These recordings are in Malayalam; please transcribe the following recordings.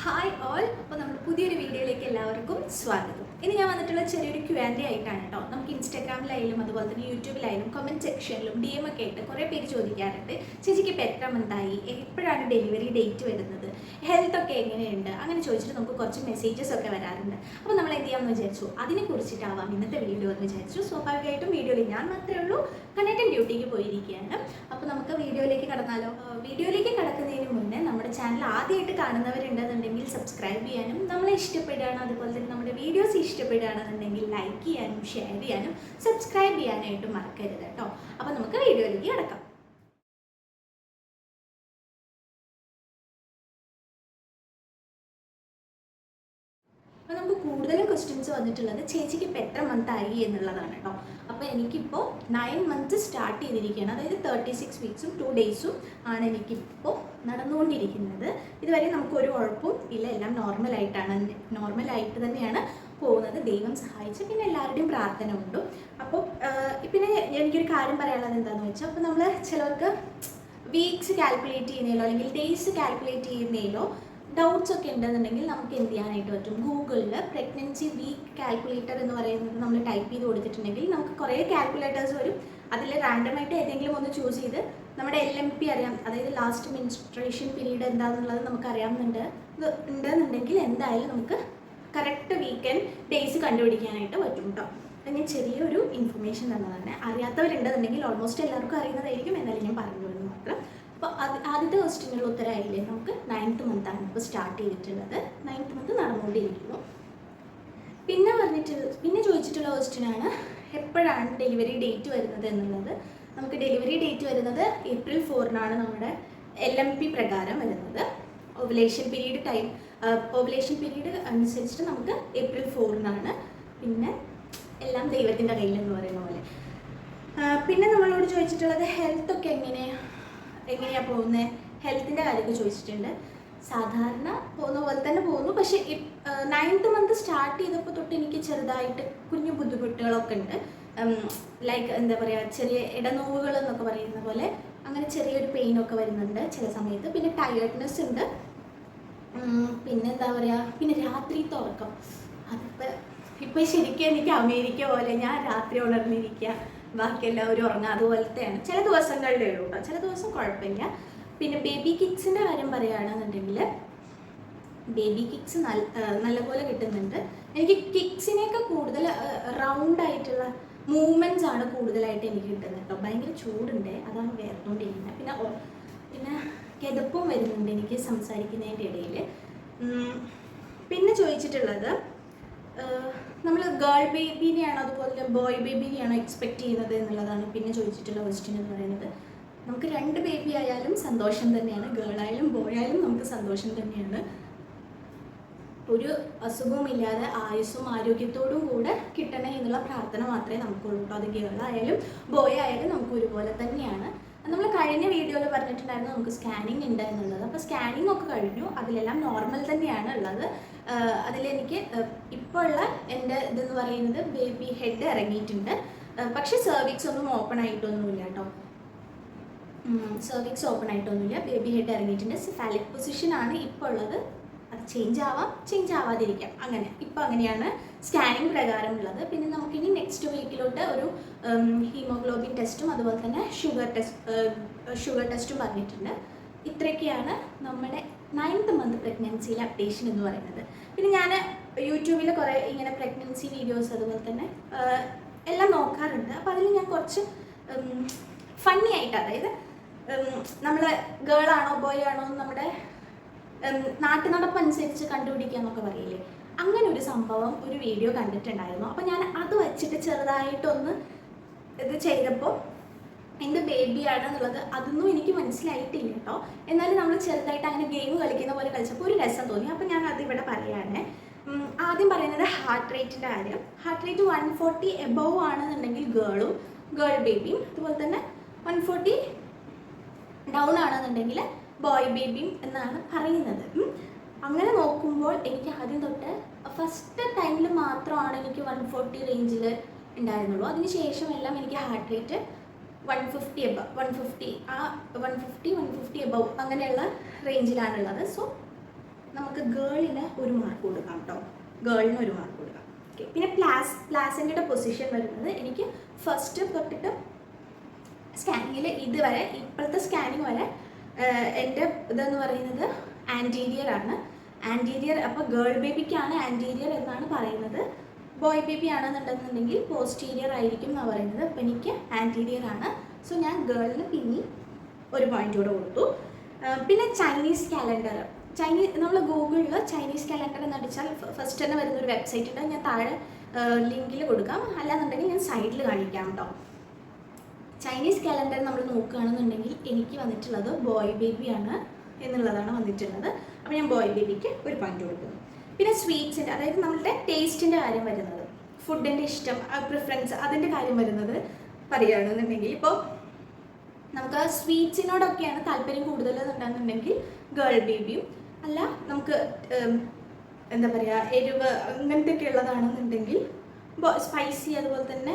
Hi all. അപ്പോൾ നമ്മുടെ പുതിയൊരു വീഡിയോയിലേക്ക് എല്ലാവർക്കും സ്വാഗതം. ഇനി ഞാൻ വന്നിട്ടുള്ള ചെറിയൊരു Q&A ആയിട്ടാണ് കേട്ടോ. നമുക്ക് ഇൻസ്റ്റാഗ്രാമിലായാലും അതുപോലെ തന്നെ യൂട്യൂബിലായാലും കമൻറ്റ് സെക്ഷനിലും DM ഒക്കെ ആയിട്ട് കുറേ പേര് ചോദിക്കാറുണ്ട്, ചേച്ചിക്ക് ഇപ്പോൾ എത്ര മന്തായി, എപ്പോഴാണ് ഡെലിവറി ഡേറ്റ് വരുന്നത്, ഹെൽത്ത് ഒക്കെ എങ്ങനെയുണ്ട്, അങ്ങനെ ചോദിച്ചിട്ട് നമുക്ക് കുറച്ച് മെസ്സേജസ് ഒക്കെ വരാറുണ്ട്. അപ്പോൾ നമ്മൾ എന്ത് ചെയ്യാമെന്ന് വിചാരിച്ചു, അതിനെക്കുറിച്ചിട്ടാവാം ഇന്നത്തെ വീഡിയോ എന്ന് വിചാരിച്ചു. സ്വാഭാവികമായിട്ടും വീഡിയോയിൽ ഞാൻ മാത്രമേ ഉള്ളൂ, കണക്റ്റൻ ഡ്യൂട്ടിക്ക് പോയിരിക്കുകയാണ്. അപ്പോൾ നമുക്ക് വീഡിയോയിലേക്ക് കടന്നാലോ. വീഡിയോയിലേക്ക് കടക്കുന്നതിന് മുന്നേ നമ്മുടെ ചാനൽ ആദ്യമായിട്ട് കാണുന്നവരുണ്ടെന്നുണ്ടെങ്കിൽ സബ്സ്ക്രൈബ് ചെയ്യാനും, നമ്മളെ ഇഷ്ടപ്പെടുകയാണ് അതുപോലെ തന്നെ നമ്മുടെ വീഡിയോസ് ഇഷ്ടപ്പെടുകയാണെന്നുണ്ടെങ്കിൽ ലൈക്ക് ചെയ്യാനും ഷെയർ ചെയ്യാനും സബ്സ്ക്രൈബ് ചെയ്യാനായിട്ട് മറക്കരുത് കേട്ടോ. അപ്പോൾ നമുക്ക് വീഡിയോയിലേക്ക് കടക്കാം. അപ്പോൾ നമുക്ക് കൂടുതലും ക്വസ്റ്റ്യൻസ് വന്നിട്ടുള്ളത് ചേച്ചിക്ക് ഇപ്പോൾ എത്ര മന്തായി എന്നുള്ളതാണ് കേട്ടോ. അപ്പോൾ എനിക്കിപ്പോൾ 9 മന്ത്സ് സ്റ്റാർട്ട് ചെയ്തിരിക്കുകയാണ്. അതായത് 36 വീക്സും 2 ഡേയ്സും ആണ് എനിക്കിപ്പോൾ നടന്നുകൊണ്ടിരിക്കുന്നത്. ഇതുവരെ നമുക്കൊരു കുഴപ്പവും ഇല്ല, എല്ലാം നോർമലായിട്ട് തന്നെയാണ് പോകുന്നത്. ദൈവം സഹായിച്ച് പിന്നെ എല്ലാവരുടെയും പ്രാർത്ഥന ഉണ്ട്. അപ്പോൾ പിന്നെ എനിക്കൊരു കാര്യം പറയാനുള്ളത് എന്താണെന്ന് വെച്ചാൽ, അപ്പോൾ നമ്മൾ ചിലർക്ക് വീക്സ് കാൽക്കുലേറ്റ് ചെയ്യുന്നതിലോ അല്ലെങ്കിൽ ഡേയ്സ് കാൽക്കുലേറ്റ് ചെയ്യുന്നതിലോ ഡൗട്ട്സ് ഒക്കെ ഉണ്ടെന്നുണ്ടെങ്കിൽ നമുക്ക് എന്ത് ചെയ്യാനായിട്ട് പറ്റും, ഗൂഗിളിൽ പ്രഗ്നൻസി വീക്ക് കാൽക്കുലേറ്റർ എന്ന് പറയുന്നത് നമ്മൾ ടൈപ്പ് ചെയ്ത് കൊടുത്തിട്ടുണ്ടെങ്കിൽ നമുക്ക് കുറേ കാൽക്കുലേറ്റേഴ്സ് വരും. അതിൽ റാൻഡമായിട്ട് ഏതെങ്കിലും ഒന്ന് ചൂസ് ചെയ്ത് നമ്മുടെ LMP അറിയാം, അതായത് ലാസ്റ്റ് മെൻസ്ട്രേഷൻ പീരീഡ് എന്താണെന്നുള്ളത് നമുക്ക് ഉണ്ടെന്നുണ്ടെങ്കിൽ എന്തായാലും നമുക്ക് കറക്റ്റ് വീക്കെൻഡ് ഡേയ്സ് കണ്ടുപിടിക്കാനായിട്ട് പറ്റും കേട്ടോ. അപ്പം ഞാൻ ചെറിയൊരു ഇൻഫർമേഷൻ തന്നതാണ്. അറിയാത്തവരുണ്ടെന്നുണ്ടെങ്കിൽ ഓൾമോസ്റ്റ് എല്ലാവർക്കും അറിയുന്നതായിരിക്കും, എന്നാലും ഞാൻ പറഞ്ഞു എന്ന് മാത്രം. അപ്പോൾ ആദ്യത്തെ ക്വസ്റ്റ്യനുള്ള ഉത്തരമായില്ലേ, നമുക്ക് 9th മന്താണ് ഇപ്പോൾ സ്റ്റാർട്ട് ചെയ്തിട്ടുള്ളത്. 9th മന്ത് നടന്നുകൊണ്ടിരിക്കുന്നു. പിന്നെ ചോദിച്ചിട്ടുള്ള ക്വസ്റ്റ്യനാണ് എപ്പോഴാണ് ഡെലിവറി ഡേറ്റ് വരുന്നത് എന്നുള്ളത്. നമുക്ക് ഡെലിവറി ഡേറ്റ് വരുന്നത് April 4 നമ്മുടെ LMP പ്രകാരം വരുന്നത്. ഓവുലേഷൻ പീരീഡ് അനുസരിച്ചിട്ട് നമുക്ക് April 4 പിന്നെ എല്ലാം ദൈവത്തിൻ്റെ കയ്യിലെന്ന് പറയുന്ന പോലെ. പിന്നെ നമ്മളോട് ചോദിച്ചിട്ടുള്ളത് ഹെൽത്ത് ഒക്കെ എങ്ങനെയാണ് പോകുന്നത്, ഹെൽത്തിൻ്റെ കാര്യമൊക്കെ ചോദിച്ചിട്ടുണ്ട്. സാധാരണ പോകുന്ന പോലെ തന്നെ പോകുന്നു. പക്ഷേ 9th മന്ത് സ്റ്റാർട്ട് ചെയ്തപ്പോൾ തൊട്ട് എനിക്ക് ചെറുതായിട്ട് കുഞ്ഞു ബുദ്ധിമുട്ടുകളൊക്കെ ഉണ്ട്. ലൈക്ക് എന്താ പറയുക, ചെറിയ ഇടനോവുകൾ എന്നൊക്കെ പറയുന്ന പോലെ അങ്ങനെ ചെറിയൊരു പെയിനൊക്കെ വരുന്നുണ്ട് ചില സമയത്ത്. പിന്നെ ടയേർഡ്നെസ് ഉണ്ട്. പിന്നെ എന്താ പറയുക, പിന്നെ രാത്രിത്തെ ഉറക്കം. ഇപ്പോൾ ശരിക്കും എനിക്ക് അമേരിക്ക പോലെ ഞാൻ രാത്രി ഉണർന്നിരിക്കുക, ബാക്കി എല്ലാവരും ഉറങ്ങുക, അതുപോലത്തെയാണ്. ചില ദിവസങ്ങളിലേ ഉള്ളൂ കേട്ടോ, ചില ദിവസം കുഴപ്പമില്ല. പിന്നെ ബേബി കിക്സിൻ്റെ കാര്യം പറയുകയാണെന്നുണ്ടെങ്കിൽ ബേബി കിക്സ് നല്ലപോലെ കിട്ടുന്നുണ്ട്. എനിക്ക് കിക്സിനേക്കാൾ കൂടുതൽ റൗണ്ടായിട്ടുള്ള മൂവ്മെൻറ്റ്സ് ആണ് കൂടുതലായിട്ട് എനിക്ക് കിട്ടുന്നത് കേട്ടോ. ഭയങ്കര ചൂടുണ്ട്, അതാണ് വേർത്തുകൊണ്ടിരിക്കുന്നത്. പിന്നെ കിതപ്പും വരുന്നുണ്ട് എനിക്ക് സംസാരിക്കുന്നതിൻ്റെ ഇടയിൽ. പിന്നെ ചോദിച്ചിട്ടുള്ളത് നമ്മൾ ഗേൾ ബേബീനെയാണോ അതുപോലെ ബോയ് ബേബീനെയാണോ എക്സ്പെക്റ്റ് ചെയ്യുന്നത് എന്നുള്ളതാണ് പിന്നെ ചോദിച്ചിട്ടുള്ള ക്വസ്റ്റ്യൻ എന്ന് പറയുന്നത്. നമുക്ക് 2 ബേബി ആയാലും സന്തോഷം തന്നെയാണ്, ഗേളായാലും ബോയ് ആയാലും നമുക്ക് സന്തോഷം തന്നെയാണ്. ഒരു അസുഖവുമില്ലാതെ ആയുസ്സും ആരോഗ്യത്തോടും കൂടെ കിട്ടണേ എന്നുള്ള പ്രാർത്ഥന മാത്രമേ നമുക്കുള്ളൂ കേട്ടോ. അത് ഗേളായാലും ബോയ് ആയാലും നമുക്ക് ഒരുപോലെ തന്നെയാണ്. നമ്മൾ കഴിഞ്ഞ വീഡിയോയിൽ പറഞ്ഞിട്ടുണ്ടായിരുന്നു നമുക്ക് സ്കാനിങ് ഉണ്ട് എന്നുള്ളത്. അപ്പോൾ സ്കാനിങ് ഒക്കെ കഴിഞ്ഞു, അതിലെല്ലാം നോർമൽ തന്നെയാണ് ഉള്ളത്. അതിലെനിക്ക് ഇപ്പോൾ ഉള്ള എൻ്റെ ഇതെന്ന് പറയുന്നത് ബേബി ഹെഡ് ഇറങ്ങിയിട്ടുണ്ട്. പക്ഷേ സെർവിക്സ് ഒന്നും ഓപ്പൺ ആയിട്ടൊന്നുമില്ല കേട്ടോ. സെർവിക്സ് ഓപ്പൺ ആയിട്ടൊന്നുമില്ല, ബേബി ഹെഡ് ഇറങ്ങിയിട്ടുണ്ട്. സിഫാലിക് പൊസിഷനാണ് ഇപ്പോൾ ഉള്ളത്. അത് ചേഞ്ച് ആവാതിരിക്കാം. ഇപ്പോൾ അങ്ങനെയാണ് സ്കാനിങ് പ്രകാരമുള്ളത്. പിന്നെ നമുക്കിനി നെക്സ്റ്റ് വീക്കിലോട്ട് ഒരു ഹീമോഗ്ലോബിൻ ടെസ്റ്റും അതുപോലെ തന്നെ ഷുഗർ ടെസ്റ്റും പറഞ്ഞിട്ടുണ്ട്. ഇത്രയൊക്കെയാണ് നമ്മുടെ 9th മന്ത് പ്രഗ്നൻസിയിലെ അപ്ഡേഷൻ എന്ന് പറയുന്നത്. പിന്നെ ഞാൻ യൂട്യൂബിൽ കുറേ ഇങ്ങനെ പ്രഗ്നൻസി വീഡിയോസ് അതുപോലെ തന്നെ എല്ലാം നോക്കാറുണ്ട്. അപ്പോൾ അതിൽ ഞാൻ കുറച്ച് ഫണ്ണി ആയിട്ട്, അതായത് നമ്മൾ ഗേളാണോ ബോയ് ആണോ നമ്മുടെ നാട്ടുനടപ്പനുസരിച്ച് കണ്ടുപിടിക്കുക എന്നൊക്കെ പറയില്ലേ, അങ്ങനെ ഒരു സംഭവം ഒരു വീഡിയോ കണ്ടിട്ടുണ്ടായിരുന്നു. അപ്പോൾ ഞാൻ അത് വച്ചിട്ട് ചെറുതായിട്ടൊന്ന് ഇത് ചെയ്തപ്പോൾ എൻ്റെ ബേബിയാണെന്നുള്ളത് അതൊന്നും എനിക്ക് മനസ്സിലായിട്ടില്ല കേട്ടോ. എന്നാലും നമ്മൾ ചെറുതായിട്ട് അങ്ങനെ ഗെയിം കളിക്കുന്ന പോലെ കളിച്ചപ്പോൾ ഒരു രസം തോന്നി. അപ്പോൾ ഞാൻ അതിവിടെ പറയുകയാണ്. ആദ്യം പറയുന്നത് ഹാർട്ട് റേറ്റിൻ്റെ കാര്യം. ഹാർട്ട് റേറ്റ് 140 എബവ് ആണെന്നുണ്ടെങ്കിൽ ഗേൾ ബേബിയും, അതുപോലെ തന്നെ 140 ഡൗൺ ആണെന്നുണ്ടെങ്കിൽ ബോയ് ബേബിയും എന്നാണ് പറയുന്നത്. അങ്ങനെ നോക്കുമ്പോൾ എനിക്ക് ആദ്യം തൊട്ട് ഫസ്റ്റ് ടൈമിൽ മാത്രമാണ് എനിക്ക് 140 റേഞ്ചിൽ ഉണ്ടായിരുന്നുള്ളൂ. അതിന് ശേഷം എല്ലാം എനിക്ക് ഹാർട്ട് റേറ്റ് 150 എബവ് അങ്ങനെയുള്ള റേഞ്ചിലാണുള്ളത്. സോ നമുക്ക് ഗേളിന് 1 മാർക്ക് കൊടുക്കാം കേട്ടോ, ഗേളിന് 1 മാർക്ക് കൊടുക്കാം. ഓക്കെ, പിന്നെ പ്ലാസൻ്റയുടെ പൊസിഷൻ വരുന്നത് എനിക്ക് ഫസ്റ്റ് തൊട്ടിട്ട് സ്കാനിങ്ങിൽ ഇതുവരെ ഇപ്പോഴത്തെ സ്കാനിങ് വരെ എൻ്റെ ഇതെന്ന് പറയുന്നത് ആൻറ്റീരിയർ ആണ്. ആൻറ്റീരിയർ, അപ്പോൾ ഗേൾ ബേബിക്കാണ് ആൻറ്റീരിയർ എന്നാണ് പറയുന്നത്. ബോയ് ബേബി ആണെന്നുണ്ടെന്നുണ്ടെങ്കിൽ പോസ്റ്റീരിയർ ആയിരിക്കും എന്നാണ് പറയുന്നത്. അപ്പോൾ എനിക്ക് ആൻറ്റീരിയർ ആണ്. സോ ഞാൻ ഗേളിന് പിന്നെ 1 പോയിൻ്റ് കൂടെ കൊടുത്തു. പിന്നെ ചൈനീസ് കാലണ്ടർ, നമ്മൾ ഗൂഗിളിൽ ചൈനീസ് കാലണ്ടർ എന്ന് അടിച്ചാൽ ഫസ്റ്റ് തന്നെ വരുന്നൊരു വെബ്സൈറ്റ് ഉണ്ട്. ഞാൻ താഴെ ലിങ്കിൽ കൊടുക്കാം, അല്ലാന്നുണ്ടെങ്കിൽ ഞാൻ സൈഡിൽ കാണിക്കാം കേട്ടോ. ചൈനീസ് കാലണ്ടർ നമ്മൾ നോക്കുകയാണെന്നുണ്ടെങ്കിൽ എനിക്ക് വന്നിട്ടുള്ളത് ബോയ് ബേബിയാണ് എന്നുള്ളതാണ് വന്നിട്ടുള്ളത്. അപ്പോൾ ഞാൻ ബോയ് ബേബിക്ക് 1 പോയിൻ്റ് കൊടുക്കുന്നു. പിന്നെ സ്വീറ്റ്സിൻ്റെ, അതായത് നമ്മളുടെ ടേസ്റ്റിൻ്റെ കാര്യം വരുന്നത്, ഫുഡിൻ്റെ ഇഷ്ടം, പ്രിഫറൻസ്, അതിൻ്റെ കാര്യം വരുന്നത് പറയുകയാണെന്നുണ്ടെങ്കിൽ ഇപ്പോൾ നമുക്ക് സ്വീറ്റ്സിനോടൊക്കെയാണ് താല്പര്യം കൂടുതലെന്നുണ്ടെന്നുണ്ടെങ്കിൽ ഗേൾ ബേബിയും, അല്ല നമുക്ക് എന്താ പറയുക എരിവ് അങ്ങനത്തെയൊക്കെ ഉള്ളതാണെന്നുണ്ടെങ്കിൽ സ്പൈസി, അതുപോലെ തന്നെ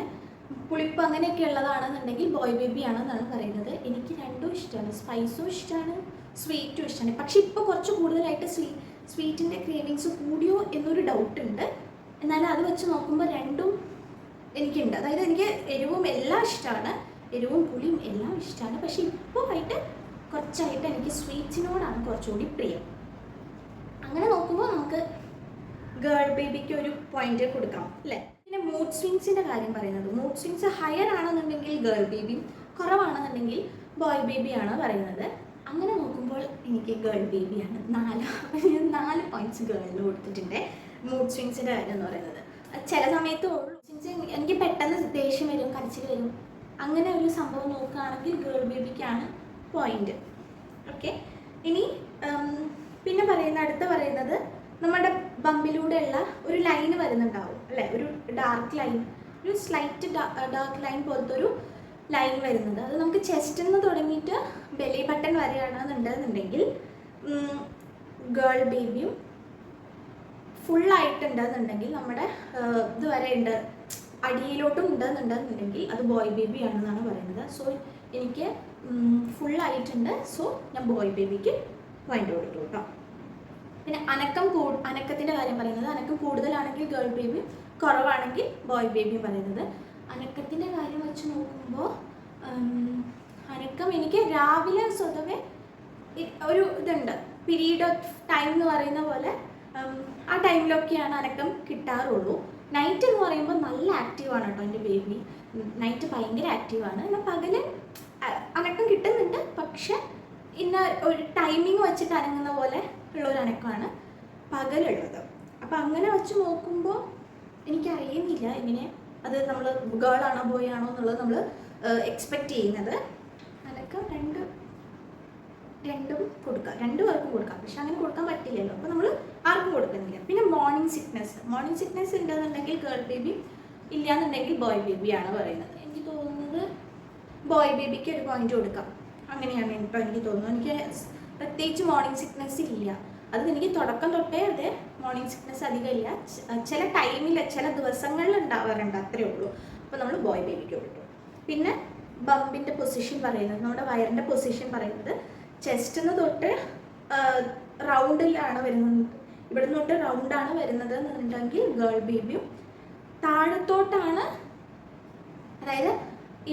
പുളിപ്പ് അങ്ങനെയൊക്കെ ഉള്ളതാണെന്നുണ്ടെങ്കിൽ ബോയ് ബേബി ആണെന്നാണ് പറയുന്നത്. എനിക്ക് രണ്ടും ഇഷ്ടമാണ്, സ്പൈസും ഇഷ്ടമാണ്, സ്വീറ്റും ഇഷ്ടമാണ്. പക്ഷെ ഇപ്പോൾ കുറച്ച് കൂടുതലായിട്ട് സ്വീറ്റിൻ്റെ ക്രേവിങ്സ് കൂടിയോ എന്നൊരു ഡൗട്ടുണ്ട്. എന്നാലും അത് വെച്ച് നോക്കുമ്പോൾ രണ്ടും എനിക്കുണ്ട്. അതായത് എനിക്ക് എരിവും എല്ലാം ഇഷ്ടമാണ്, എരിവും പുളിയും എല്ലാം ഇഷ്ടമാണ്. പക്ഷെ ഇപ്പോൾ ആയിട്ട് കുറച്ചായിട്ട് എനിക്ക് സ്വീറ്റ്സിനോടാണ് കുറച്ചുകൂടി പ്രിയം. അങ്ങനെ നോക്കുമ്പോൾ നമുക്ക് ഗേൾ ബേബിക്ക് 1 പോയിന്റ് കൊടുക്കാം അല്ലേ. പിന്നെ മൂഡ് സ്വിങ്സിൻ്റെ കാര്യം പറയുന്നത്, മൂഡ് സ്വിങ്സ് ഹയർ ആണെന്നുണ്ടെങ്കിൽ ഗേൾ ബേബിയും, കുറവാണെന്നുണ്ടെങ്കിൽ ബോയ് ബേബിയാണ് പറയുന്നത്. അങ്ങനെ നോക്കുമ്പോൾ എനിക്ക് ഗേൾ ബേബിയാണ് 4 പോയിന്റ്സ് ഗേളിന് കൊടുത്തിട്ടുണ്ട്. മൂഡ് സ്വിങ്സിൻ്റെ കാര്യം എന്ന് പറയുന്നത് ചില സമയത്ത് എനിക്ക് പെട്ടെന്ന് ദേഷ്യം വരും, കരച്ചിൽ വരും, അങ്ങനെ ഒരു സംഭവം നോക്കുകയാണെങ്കിൽ ഗേൾ ബേബിക്കാണ് പോയിന്റ്. ഓക്കെ, ഇനി പിന്നെ അടുത്ത പറയുന്നത് നമ്മുടെ ബമ്പിലൂടെയുള്ള ഒരു ലൈന് വരുന്നുണ്ടാവും അല്ലേ, ഒരു ഡാർക്ക് ലൈൻ, ഒരു സ്ലൈറ്റ് ഡാർക്ക് ലൈൻ പോലത്തെ ഒരു ലൈൻ വരുന്നത്. അത് നമുക്ക് ചെസ്റ്റിൽ നിന്ന് തുടങ്ങിയിട്ട് ബെലി ബട്ടൺ വരെയാണെന്നുണ്ടെന്നുണ്ടെങ്കിൽ ഗേൾ ബേബിയും, ഫുള്ളായിട്ടുണ്ടെന്നുണ്ടെങ്കിൽ നമ്മുടെ ഇതുവരെ ഉണ്ട് അടിയിലോട്ടും ഉണ്ടെന്നുണ്ടെന്നുണ്ടെങ്കിൽ അത് ബോയ് ബേബി ആണെന്നാണ് പറയുന്നത്. സോ എനിക്ക് ഫുള്ളായിട്ടുണ്ട്, സോ ഞാൻ ബോയ് ബേബിക്ക് പോയിന്റ് കൊടുത്തു കേട്ടോ. പിന്നെ അനക്കത്തിൻ്റെ കാര്യം പറയുന്നത്, അനക്കം കൂടുതലാണെങ്കിൽ ഗേൾ ബേബിയും, കുറവാണെങ്കിൽ ബോയ് ബേബിയും പറയുന്നത്. അനക്കത്തിൻ്റെ കാര്യം വെച്ച് നോക്കുമ്പോൾ അനക്കം എനിക്ക് രാവിലെ സ്വതവേ ഒരു ഇതുണ്ട്, പീരീഡ് ഓഫ് ടൈം എന്ന് പറയുന്ന പോലെ ആ ടൈമിലൊക്കെയാണ് അനക്കം കിട്ടാറുള്ളൂ. നൈറ്റ് എന്ന് പറയുമ്പോൾ നല്ല ആക്റ്റീവാണ് കേട്ടോ എൻ്റെ ബേബി, നൈറ്റ് ഭയങ്കര ആക്റ്റീവാണ്. എന്നാൽ പകല് അനക്കം കിട്ടുന്നുണ്ട്, പക്ഷെ ഇന്ന ഒരു ടൈമിങ് വെച്ചിട്ട് അനങ്ങുന്ന പോലെ ഉള്ളൊരു അനക്കമാണ് പകലുള്ളത്. അപ്പം അങ്ങനെ വെച്ച് നോക്കുമ്പോൾ എനിക്കറിയുന്നില്ല ഇങ്ങനെ അത് നമ്മൾ ഗേൾ ആണോ ബോയ് ആണോ എന്നുള്ളത് നമ്മൾ എക്സ്പെക്റ്റ് ചെയ്യുന്നത്. അനക്കം രണ്ടും കൊടുക്കാം, 2 പേർക്കും കൊടുക്കാം, പക്ഷെ അങ്ങനെ കൊടുക്കാൻ പറ്റില്ലല്ലോ, അപ്പോൾ നമ്മൾ ആർക്കും കൊടുക്കുന്നില്ല. പിന്നെ മോർണിംഗ് സിക്നസ് ഉണ്ടെന്നുണ്ടെങ്കിൽ ഗേൾ ബേബി, ഇല്ലയെന്നുണ്ടെങ്കിൽ ബോയ് ബേബിയാണ് പറയുന്നത്. എനിക്ക് തോന്നുന്നത് ബോയ് ബേബിക്ക് 1 പോയിന്റ് കൊടുക്കാം, അങ്ങനെയാണ് ഇപ്പോൾ എനിക്ക് തോന്നുന്നു. എനിക്ക് പ്രത്യേകിച്ച് മോർണിംഗ് സിക്നസ് ഇല്ല, അത് എനിക്ക് തുടക്കം തൊട്ടേ അതെ മോർണിംഗ് സിക്നസ് അധികം ഇല്ല, ചില ടൈമിൽ ചില ദിവസങ്ങളിൽ ഉണ്ടാവാറുണ്ട്, അത്രയേ ഉള്ളൂ. അപ്പോൾ നമ്മൾ ബോയ് ബേബിക്ക് കൊടുത്തു. പിന്നെ ബമ്പിൻ്റെ പൊസിഷൻ പറയുന്നത്, നമ്മുടെ വയറിൻ്റെ പൊസിഷൻ പറയുന്നത് ചെസ്റ്റിൽ നിന്ന് തൊട്ട് റൗണ്ടിലാണ് വരുന്നത്, ഇവിടെ നിന്ന് തൊട്ട് റൗണ്ടാണ് വരുന്നത് എന്നുണ്ടെങ്കിൽ ഗേൾ ബേബിയും, താഴത്തോട്ടാണ്, അതായത്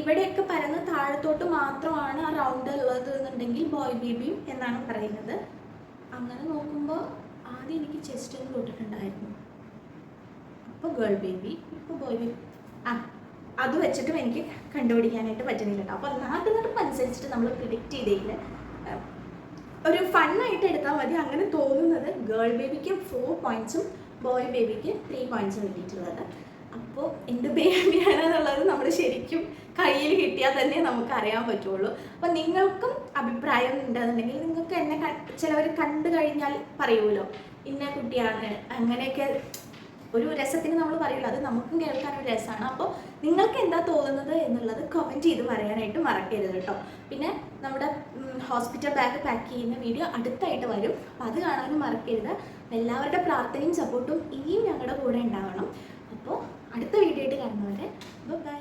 ഇവിടെയൊക്കെ പരന്ന് താഴത്തോട്ട് മാത്രമാണ് ആ റൗണ്ട് ഉള്ളത് എന്നുണ്ടെങ്കിൽ ബോയ് ബേബിയും എന്നാണ് പറയുന്നത്. അങ്ങനെ നോക്കുമ്പോൾ ആദ്യം എനിക്ക് ചെസ്റ്റ് തൊട്ടിട്ടുണ്ടായിരുന്നു, അപ്പോൾ ഗേൾ ബേബി, ഇപ്പോൾ ബോയ് ബേബി. അത് വെച്ചിട്ടും എനിക്ക് കണ്ടുപിടിക്കാനായിട്ട് പറ്റുന്നില്ല കേട്ടോ. അപ്പോൾ നാട്ടുനടപ്പ് അനുസരിച്ചിട്ട് നമ്മൾ പ്രിഡിക്റ്റ് ചെയ്തതിൽ ഒരു ഫണ്ണായിട്ട് എടുത്താൽ മതി. അങ്ങനെ തോന്നുന്നത് ഗേൾ ബേബിക്ക് 4 പോയിൻറ്റ്സും ബോയ് ബേബിക്ക് 3 പോയിൻറ്റ്സും കിട്ടിയിട്ടുള്ളത്. അപ്പോൾ എന്ത് ബേബിയാണെന്നുള്ളത് നമ്മൾ ശരിക്കും കയ്യിൽ കിട്ടിയാൽ തന്നെ നമുക്ക് അറിയാൻ പറ്റുള്ളൂ. അപ്പോൾ നിങ്ങൾക്കും അഭിപ്രായം ഉണ്ടെന്നുണ്ടെങ്കിൽ നിങ്ങൾക്ക് എന്നെ ചിലവർ കണ്ടു കഴിഞ്ഞാൽ പറയുമല്ലോ ഇന്ന കുട്ടിയാണ്, അങ്ങനെയൊക്കെ ഒരു രസത്തിന് നമ്മൾ പറയുള്ളൂ, അത് നമുക്കും കേൾക്കാൻ ഒരു രസമാണ്. അപ്പോൾ നിങ്ങൾക്ക് എന്താ തോന്നുന്നത് എന്നുള്ളത് കമൻറ്റ് ചെയ്ത് പറയാനായിട്ട് മറക്കരുത് കേട്ടോ. പിന്നെ നമ്മുടെ ഹോസ്പിറ്റൽ ബാഗ് പാക്ക് ചെയ്യുന്ന വീഡിയോ അടുത്തായിട്ട് വരും, അപ്പോൾ അത് കാണാനും മറക്കരുത്. എല്ലാവരുടെ പ്രാർത്ഥനയും സപ്പോർട്ടും ഇനിയും ഞങ്ങളുടെ കൂടെ ഉണ്ടാവണം. അപ്പോൾ അടുത്ത വീഡിയോ ആയിട്ട് കാണുന്നവരെ ബൈ.